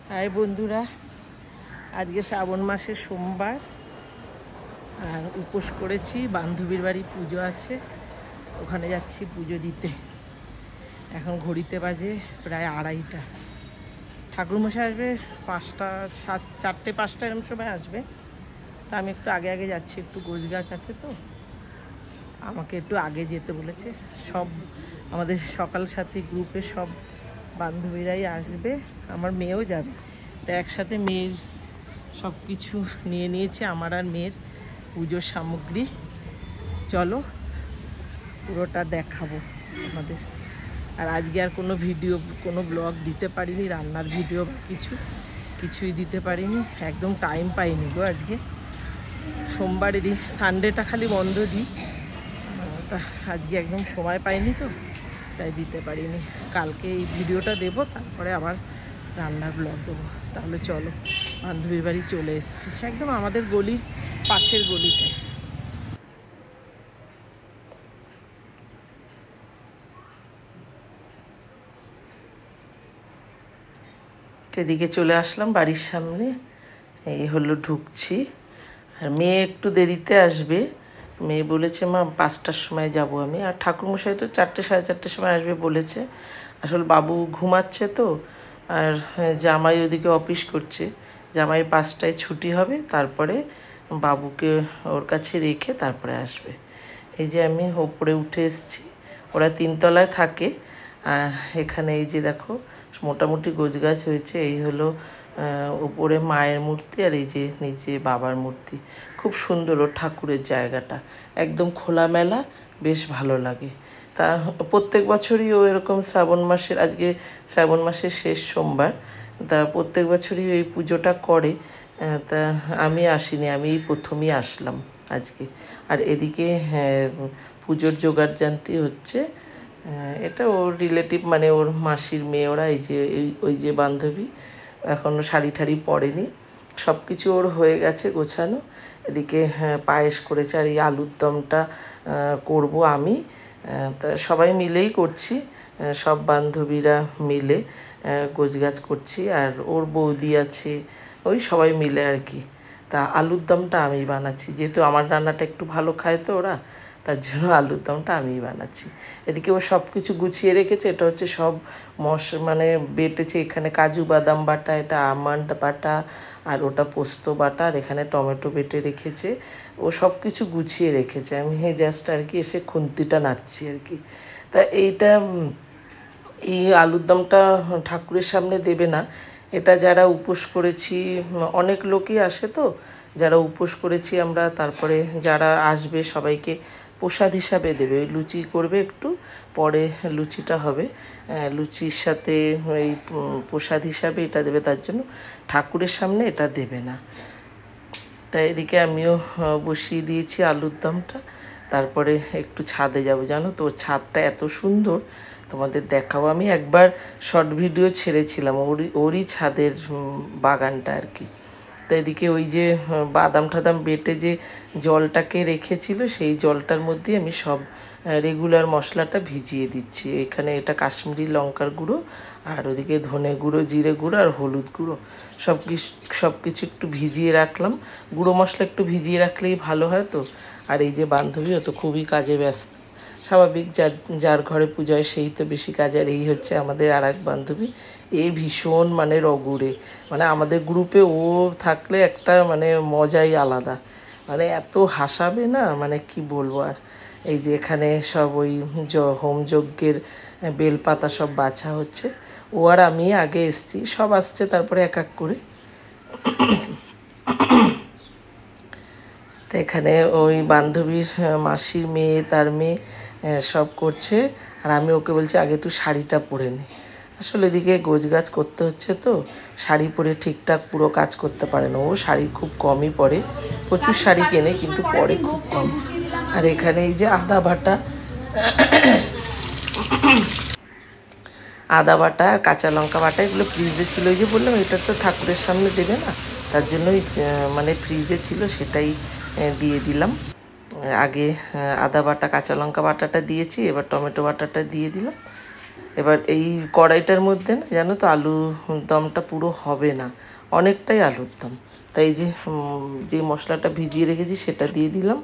High বন্ধুরা, আজকে শ্রাবণ মাসের সোমবার আর উপোস করেছি। বান্ধবীর বাড়ি পুজো আছে, ওখানে যাচ্ছি পুজো দিতে। এখন ঘড়িতে বাজে প্রায় 2:30। ঠাকুরমশাই আসবে 5টা, 4টে 5টা এরকম সময় আসবে। তা আমি একটু আগে আগে যাচ্ছি, একটু গোছগাছ আছে তো, আমাকে একটু আগে যেতে বলেছে। সব আমাদের সকাল সাথী গ্রুপের সব বান্ধবীরাই আসবে, আমার মেয়েও যাবে। তা একসাথে মেয়ের সব কিছু নিয়ে নিয়েছি, আমার আর মেয়ের পুজোর সামগ্রী। চলো পুরোটা দেখাবো আমাদের। আর আজকে আর কোনো ভিডিও, কোনো ব্লগ দিতে পারিনি, রান্নার ভিডিও বা কিছুই দিতে পারিনি, একদম টাইম পাইনি গো। আজকে সোমবারে দিই, সানডেটা খালি বন্ধ দিই, তা আজকে একদম সময় পাইনি তো, তাই দিতে পারিনি। কালকে এই ভিডিওটা দেবো, তারপরে আবার রান্নার ব্লগ দেবো। তাহলে চলো, বান্ধবীর বাড়ি চলে এসেছি, একদম আমাদের গলির পাশের গলিতে। এদিকে চলে আসলাম বাড়ির সামনে, এই হলো ঢুকছি। আর মেয়ে একটু দেরিতে আসবে, মেয়ে বলেছে মা 5টার সময় যাব আমি। আর ঠাকুরমশাই তো 4টে, 4:30 সময় আসবে বলেছে। আসলে বাবু ঘুমাচ্ছে তো, আর জামাই ওদিকে অফিস করছে। জামাই 5টায় ছুটি হবে, তারপরে বাবুকে ওর কাছে রেখে তারপরে আসবে। এই যে আমি ওপরে উঠে এসেছি, ওরা 3তলায় থাকে। আর এখানে এই যে দেখো মোটামুটি গোছগাছ হয়েছে। এই হলো উপরে মায়ের মূর্তি, আর এই যে নিচে বাবার মূর্তি। খুব সুন্দর ও ঠাকুরের জায়গাটা, একদম খোলামেলা, বেশ ভালো লাগে। তা প্রত্যেক বছরই ও এরকম শ্রাবণ মাসের, আজকে শ্রাবণ মাসের শেষ সোমবার, তা প্রত্যেক বছরই এই পুজোটা করে। তা আমি আসিনি, আমি এই প্রথমই আসলাম আজকে। আর এদিকে পুজোর জোগাড় জানতি হচ্ছে। এটা ওর রিলেটিভ, মানে ওর মাসির মেয়ে, ওরা এই যে ওই যে বান্ধবী এখনও শাড়ি ঠাড়ি পরেনি, সব কিছু ওর হয়ে গেছে গোছানো। এদিকে পায়েস করেছে, আর এই আলুর দমটা করব আমি। তা সবাই মিলেই করছি, সব বান্ধবীরা মিলে গোছগাছ করছি। আর ওর বৌদি আছে, ওই সবাই মিলে আর কি। তা আলুর দমটা আমি বানাচ্ছি, যেহেতু আমার রান্নাটা একটু ভালো খায় তো ওরা, তার জন্য আলুর দমটা আমিই বানাচ্ছি। এদিকে ও সব কিছু গুছিয়ে রেখেছে। এটা হচ্ছে সব মানে বেটেছে, এখানে কাজু বাদাম বাটা, এটা আমন্ড বাটা, আর ওটা পোস্ত বাটা, আর এখানে টমেটো বেটে রেখেছে। ও সব কিছু গুছিয়ে রেখেছে, আমি জাস্ট আর কি এসে খুন্তিটা নাড়ছি আর কি। তা এই আলুর দমটা ঠাকুরের সামনে দেবে না, এটা যারা উপোস করেছি, অনেক লোকই আসে তো, যারা উপোস করেছি আমরা, তারপরে যারা আসবে সবাইকে প্রসাদ হিসাবে দেবে। ওই লুচি করবে একটু পরে, লুচিটা হবে, লুচির সাথে ওই প্রসাদ হিসাবে এটা দেবে, তার জন্য ঠাকুরের সামনে এটা দেবে না। তাই এদিকে আমিও বসিয়ে দিয়েছি আলুর দমটা। তারপরে একটু ছাদে যাব, জানো তো ছাদটা এত সুন্দর, তোমাদের দেখাবো। আমি একবার শর্ট ভিডিও ছেড়েছিলাম ওরই ছাদের বাগানটা আর কি। তো এদিকে ওই যে বাদাম টাদাম বেটে যে জলটাকে রেখেছিল, সেই জলটার মধ্যে আমি সব রেগুলার মশলাটা ভিজিয়ে দিচ্ছি। এখানে এটা কাশ্মীরি লঙ্কার গুঁড়ো, আর ওদিকে ধনে গুঁড়ো, জিরে গুঁড়ো, আর হলুদ গুঁড়ো, সব কিছু একটু ভিজিয়ে রাখলাম। গুঁড়ো মশলা একটু ভিজিয়ে রাখলেই ভালো হয় তো। আর এই যে বান্ধবী, ও তো খুবই কাজে ব্যস্ত, স্বাভাবিক, যার ঘরে পুজো হয় সেই তো বেশি কাজ। আর এই হচ্ছে আমাদের আর এক বান্ধবী, এই ভীষণ মানে রগুড়ে, মানে আমাদের গ্রুপে ও থাকলে একটা মানে মজাই আলাদা, মানে এত হাসাবে না, মানে কি বলবো আর। এই যে এখানে সব ওই হোম যজ্ঞের বেলপাতা সব বাছা হচ্ছে। ও আর আমি আগে এসছি, সব আসছে তারপরে এক এক করে। তো এখানে ওই বান্ধবীর মাসির মেয়ে, তার মেয়ে সব করছে। আর আমি ওকে বলছি আগে তুই শাড়িটা পরে নে। আসলে এদিকে গোছগাছ করতে হচ্ছে তো, শাড়ি পরে ঠিকঠাক পুরো কাজ করতে পারে না। ও শাড়ি খুব কমই পরে, প্রচুর শাড়ি কেনে কিন্তু পরে খুব কম। আর এখানে এই যে আদা বাটা আর কাঁচা লঙ্কা বাটা, এগুলো ফ্রিজে ছিল। ওই যে বললাম এটা তো ঠাকুরের সামনে দেবে না, তার জন্যই মানে ফ্রিজে ছিল, সেটাই দিয়ে দিলাম। আগে আদা বাটা কাঁচা লঙ্কা বাটাটা দিয়েছি, এবার টমেটো বাটাটা দিয়ে দিলাম। এবার এই কড়াইটার মধ্যে না জানো তো আলু দমটা পুরো হবে না, অনেকটাই আলুর দম। তাই যে মশলাটা ভিজিয়ে রেখেছি সেটা দিয়ে দিলাম,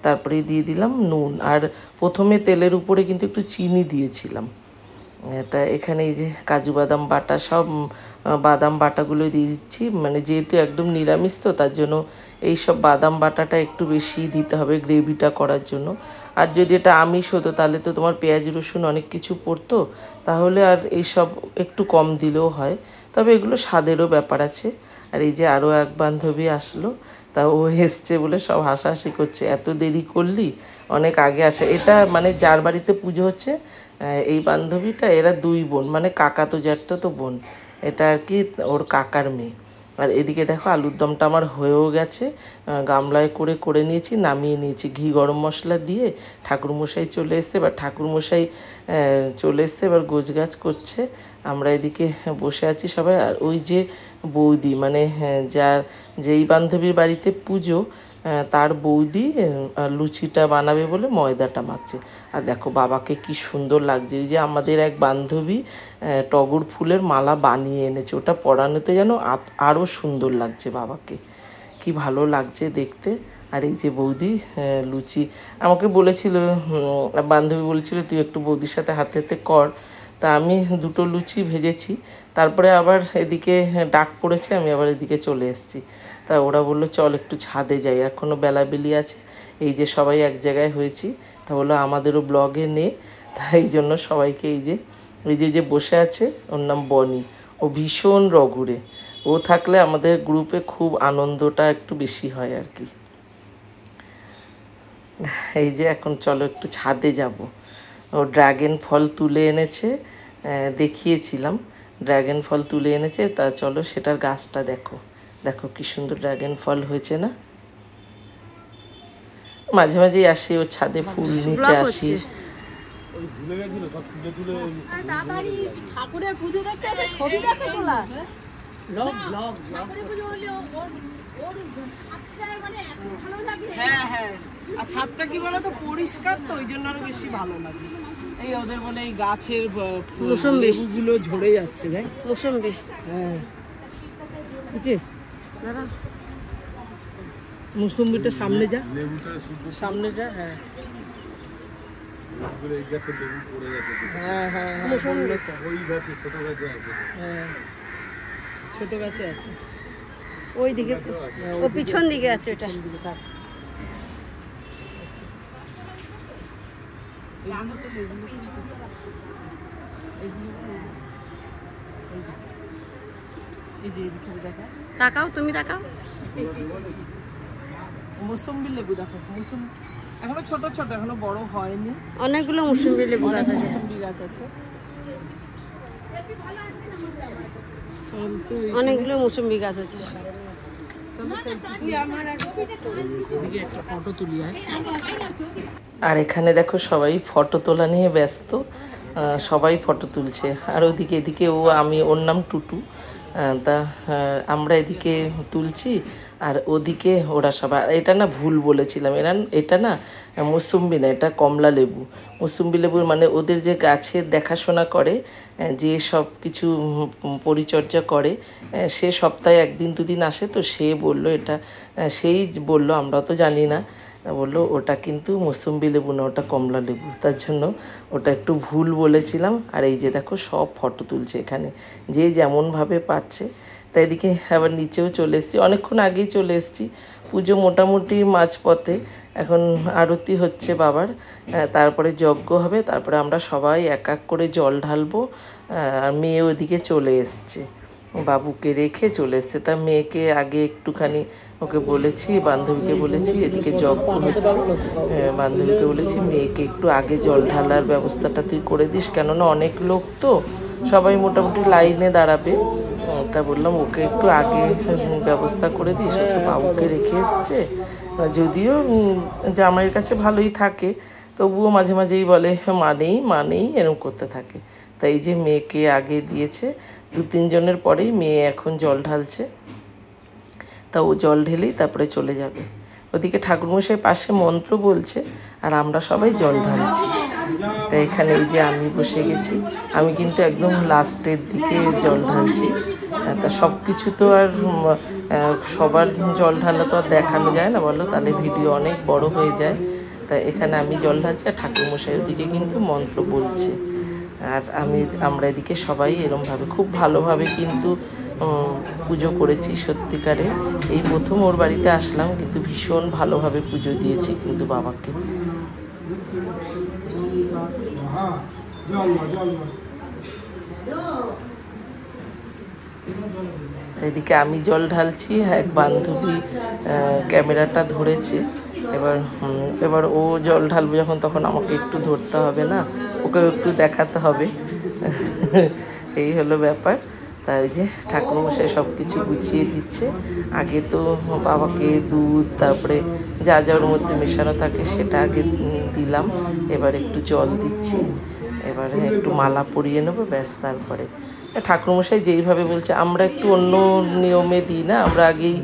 তারপরে দিয়ে দিলাম নুন, আর প্রথমে তেলের উপরে কিন্তু একটু চিনি দিয়েছিলাম। তা এখানে এই যে কাজু বাদাম বাটা, সব বাদাম বাটাগুলো দিয়ে দিচ্ছি, মানে যেহেতু একদম নিরামিষ তো তার জন্য এই সব বাদাম বাটাটা একটু বেশি দিতে হবে গ্রেভিটা করার জন্য। আর যদি এটা আমিষ হতো তাহলে তো তোমার পেঁয়াজ রসুন অনেক কিছু পড়তো, তাহলে আর এই সব একটু কম দিলেও হয়, তবে এগুলো স্বাদেরও ব্যাপার আছে। আর এই যে আরও এক বান্ধবী আসলো, তা ও এসছে বলে সব হাসাহাসি করছে, এত দেরি করলি, অনেক আগে আসে। এটা মানে যার বাড়িতে পুজো হচ্ছে এই বান্ধবীটা, এরা দুই বোন, মানে কাকা তো জ্যাঠতো তো বোন, এটা আর কি ওর কাকার মেয়ে। আর এদিকে দেখো আলুর দমটা আমার হয়েও গেছে, গামলায় করে করে নিয়েছি, নামিয়ে নিয়েছি ঘি গরম মশলা দিয়ে। ঠাকুরমশাই চলে এসছে, এবার ঠাকুরমশাই চলে এসছে, এবার গোছগাছ করছে, আমরা এদিকে বসে আছি সবাই। আর ওই যে বৌদি, মানে যেই বান্ধবীর বাড়িতে পুজো তার বৌদি লুচিটা বানাবে বলে ময়দাটা মাখছে। আর দেখো বাবাকে কি সুন্দর লাগছে, এই যে আমাদের এক বান্ধবী টগর ফুলের মালা বানিয়ে এনেছে, ওটা পরানোতে যেন আরও সুন্দর লাগছে বাবাকে, কি ভালো লাগছে দেখতে। আর এই যে বৌদি লুচি আমাকে বলেছিল, বান্ধবী বলেছিল তুই একটু বৌদির সাথে হাতে হাতে কর, তা আমি দুটো লুচি ভেজেছি। তারপরে আবার এদিকে ডাক পড়েছে, আমি আবার এদিকে চলে এসেছি। তা ওরা বললো চল একটু ছাদে যাই, এখনও বেলাবেলি আছে, এই যে সবাই এক জায়গায় হয়েছি, তা বললো আমাদেরও ব্লগে নে। তাই জন্য সবাইকে এই যে বসে আছে, ওর নাম বনি, ও ভীষণ রগুড়ে, ও থাকলে আমাদের গ্রুপে খুব আনন্দটা একটু বেশি হয় আর কি। এই যে এখন চলো একটু ছাদে যাব, ও ড্রাগন ফল তুলে এনেছে, দেখিয়েছিলাম ড্রাগন ফল তুলে এনেছে, তা চলো সেটার গাছটা দেখো, দেখো কি সুন্দর ড্রাগন ফল হয়েছে না। মাঝে মাঝেই আসি ওর ছাদে ফুল নিতে আসি। ঠাকুরের পুজো দেখতে এসে ছবি দেখে তোলা হ্যাঁ হ্যাঁ, আর ছাদটা কি বলতো পরিষ্কার, তো ওই জন্য আরো বেশি ভালো লাগে। এই ওদের বলে এই গাছের লেবুগুলো ঝরে যাচ্ছে, দেখ মৌসুম্বি। হ্যাঁ বুঝছি, মৌসুম্বিটা সামনে যা, সামনে যা। হ্যাঁ হ্যাঁ হ্যাঁ হ্যাঁ, ছোট গাছে আছে, ওই দিকে ও পিছন দিকে আছে, এটা তাকাও, তুমি তাকাও, মৌসুম্বি লেবু দেখো, মৌসুম্বি এখনো ছোট ছোট, এখনো বড় হয়নি। অনেকগুলো মৌসুম্বি লেবু গাছ আছে, মৌসুম্বি গাছ আছে, অনেকগুলো মৌসুম্বি গাছ আছে। আর এখানে দেখো সবাই ফটো তোলা নিয়ে ব্যস্ত, সবাই ফটো তুলছে। আর এদিকে আমি, ওর নাম টুটু, তা আমরা এদিকে তুলছি, আর ওদিকে ওরা সবাই। এটা না ভুল বলেছিলাম, এটা না মৌসুম্বি না, এটা কমলা লেবু। মৌসুম্বি লেবুর মানে ওদের যে গাছের দেখাশোনা করে, যে সব কিছু পরিচর্যা করে, সে সপ্তাহে একদিন দুদিন আসে, তো সে বলল এটা, সেই বলল, আমরা তো জানি না, বললো ওটা কিন্তু মৌসুম্বি লেবু না, ওটা কমলা লেবু, তার জন্য ওটা একটু ভুল বলেছিলাম। আর এই যে দেখো সব ফটো তুলছে এখানে, যে যেমনভাবে পাচ্ছে। তাই এদিকে আবার নিচেও চলে এসেছি, অনেকক্ষণ আগেই চলে এসেছি, পুজো মোটামুটি মাঝপথে, এখন আরতি হচ্ছে বাবার, তারপরে যজ্ঞ হবে, তারপরে আমরা সবাই এক এক করে জল ঢালবো। আর মেয়ে ওদিকে চলে এসছে, বাবুকে রেখে চলে এসছে, তা মেয়েকে আগে একটুখানি ওকে বলেছি, বান্ধবীকে বলেছি এদিকে যজ্ঞ হচ্ছে, বান্ধবীকে বলেছি মেয়েকে একটু আগে জল ঢালার ব্যবস্থাটা তুই করে দিস, কেননা অনেক লোক তো, সবাই মোটামুটি লাইনে দাঁড়াবে, তা বললাম ওকে একটু আগে ব্যবস্থা করে দিস, ও তো বাবুকে রেখে এসছে, যদিও জামাইয়ের কাছে ভালোই থাকে, তবুও মাঝে মাঝেই বলে মানেই এরকম করতে থাকে। তাই যে মেয়েকে আগে দিয়েছে, 2-3 জনের পরেই মেয়ে এখন জল ঢালছে, তা ও জল ঢেলেই তারপরে চলে যাবে। ওদিকে ঠাকুরমশাই পাশে মন্ত্র বলছে, আর আমরা সবাই জল ঢালছি। তাই এখানে এই যে আমি বসে গেছি, আমি কিন্তু একদম লাস্টের দিকে জল ঢালছি। তা সব কিছু তো আর সবার জল ঢালা তো আর দেখানো যায় না বলো, তাহলে ভিডিও অনেক বড় হয়ে যায়। তা এখানে আমি জল ঢালছি আর ঠাকুরমশাইয়ের দিকে কিন্তু মন্ত্র বলছে। আর আমরা এদিকে সবাই এরমভাবে খুব ভালোভাবে কিন্তু পুজো করেছি সত্যিকারে। এই প্রথম ওর বাড়িতে আসলাম, কিন্তু ভীষণ ভালোভাবে পুজো দিয়েছি কিন্তু বাবাকে। এদিকে আমি জল ঢালছি, এক বান্ধবী ক্যামেরাটা ধরেছে। এবার ও জল ঢালবে যখন, তখন আমাকে একটু ধরতে হবে না, ওকেও একটু দেখাতে হবে। এই হলো ব্যাপার। তাই যে ঠাকুরমশাই সব কিছু গুছিয়ে দিচ্ছে। আগে তো বাবাকে দুধ, তারপরে যা যা ওর মধ্যে মেশানো থাকে সেটা আগে দিলাম। এবার একটু জল দিচ্ছি, এবারে একটু মালা পরিয়ে নেবো, ব্যাস। তারপরে ঠাকুরমশাই যেইভাবে বলছে, আমরা একটু অন্য নিয়মে দিই না, আমরা আগেই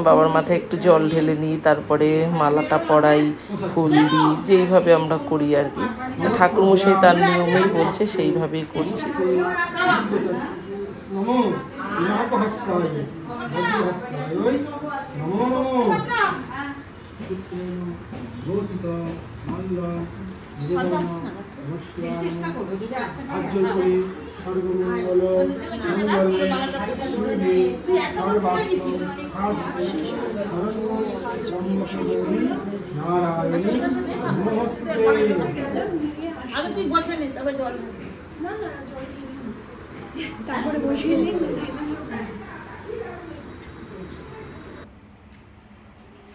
বাবার মাথায় একটু জল ঢেলে নিই, তারপরে মালাটা পরাই, ফুল দিই, যেইভাবে আমরা করি আর কি। ঠাকুরমশাই তার নিয়মেই বলছে, সেইভাবেই করছি।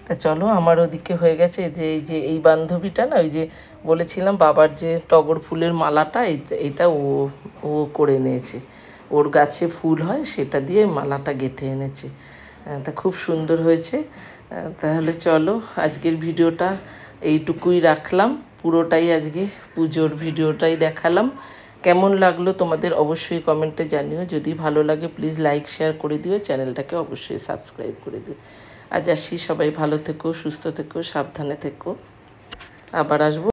তা চলো, আমার ওদিকে হয়ে গেছে। এই বান্ধবীটা না, ওই যে বলেছিলাম বাবার যে টগর ফুলের মালাটা, এইটা ও করে নিয়েছে। ওর গাছে ফুল হয়, সেটা দিয়ে মালাটা গেঁথে এনেছে। তা খুব সুন্দর হয়েছে। তাহলে চলো, আজকের ভিডিওটা এইটুকুই রাখলাম। পুরোটাই আজকে পুজোর ভিডিওটাই দেখালাম। কেমন লাগলো তোমাদের অবশ্যই কমেন্টে জানিও। যদি ভালো লাগে প্লিজ লাইক শেয়ার করে দিও, চ্যানেলটাকে অবশ্যই সাবস্ক্রাইব করে দিও। আজ আসি, সবাই ভালো থেকো, সুস্থ থেকো, সাবধানে থেকো। আবার আসবো।